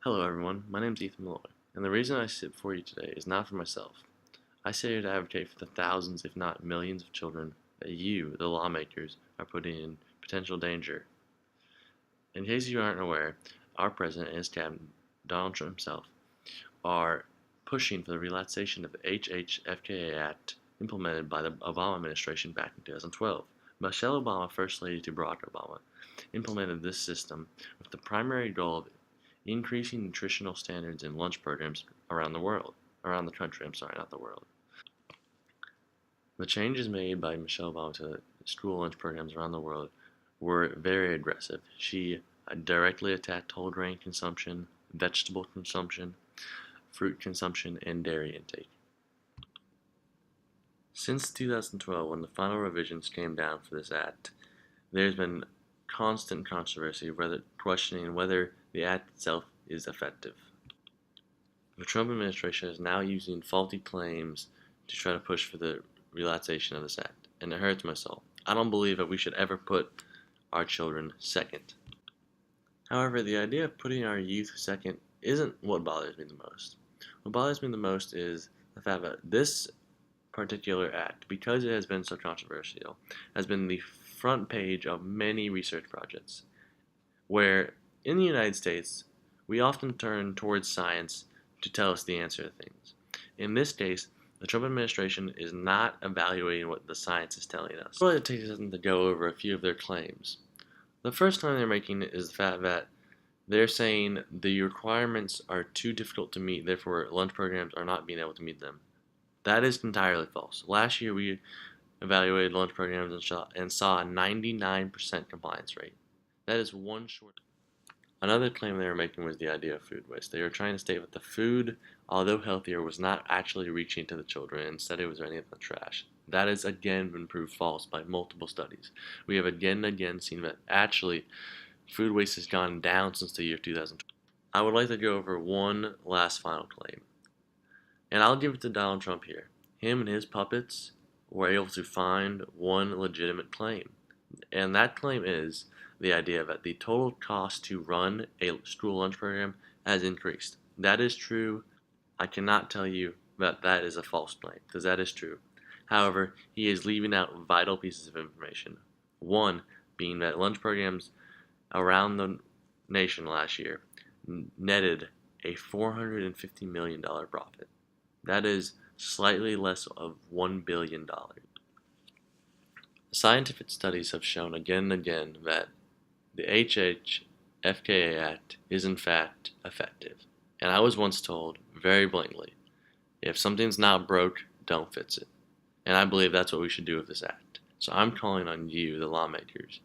Hello everyone, my name is Ethan Malloy, and the reason I sit before you today is not for myself. I sit here to advocate for the thousands, if not millions of children that you, the lawmakers, are putting in potential danger. In case you aren't aware, our president and his cabinet, Donald Trump himself, are pushing for the relaxation of the HHFKA Act implemented by the Obama administration back in 2012. Michelle Obama, First Lady to Barack Obama, implemented this system with the primary goal of increasing nutritional standards in lunch programs around the country, not the world. The changes made by Michelle Obama to school lunch programs around the world were very aggressive. She directly attacked whole grain consumption, vegetable consumption, fruit consumption, and dairy intake. Since 2012, when the final revisions came down for this act, there's been constant controversy questioning whether the act itself is effective. The Trump administration is now using faulty claims to try to push for the relaxation of this act, and it hurts my soul. I don't believe that we should ever put our children second. However, the idea of putting our youth second isn't what bothers me the most. What bothers me the most is the fact that this particular act, because it has been so controversial, has been the front page of many research projects, where in the United States, we often turn towards science to tell us the answer to things. In this case, the Trump administration is not evaluating what the science is telling us. I'd like to take a second to go over a few of their claims. The first claim they're making is the fact that they're saying the requirements are too difficult to meet, therefore lunch programs are not being able to meet them. That is entirely false. Last year we evaluated lunch programs and saw a 99% compliance rate. That is one short. Another claim they were making was the idea of food waste. They were trying to state that the food, although healthier, was not actually reaching to the children. Instead, it was ending up in the trash. That has again been proved false by multiple studies. We have again and again seen that actually food waste has gone down since the year 2012. I would like to go over one last final claim. And I'll give it to Donald Trump here. Him and his puppets were able to find one legitimate claim. And that claim is the idea that the total cost to run a school lunch program has increased. That is true. I cannot tell you that that is a false claim, because that is true. However, he is leaving out vital pieces of information. One being that lunch programs around the nation last year netted a $450 million profit. That is slightly less of $1 billion. Scientific studies have shown again and again that the HHFKA Act is in fact effective. And I was once told, very blatantly, if something's not broke, don't fix it. And I believe that's what we should do with this act. So I'm calling on you, the lawmakers,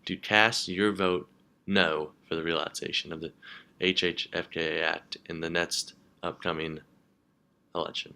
to cast your vote no for the relaxation of the HHFKA Act in the next upcoming election.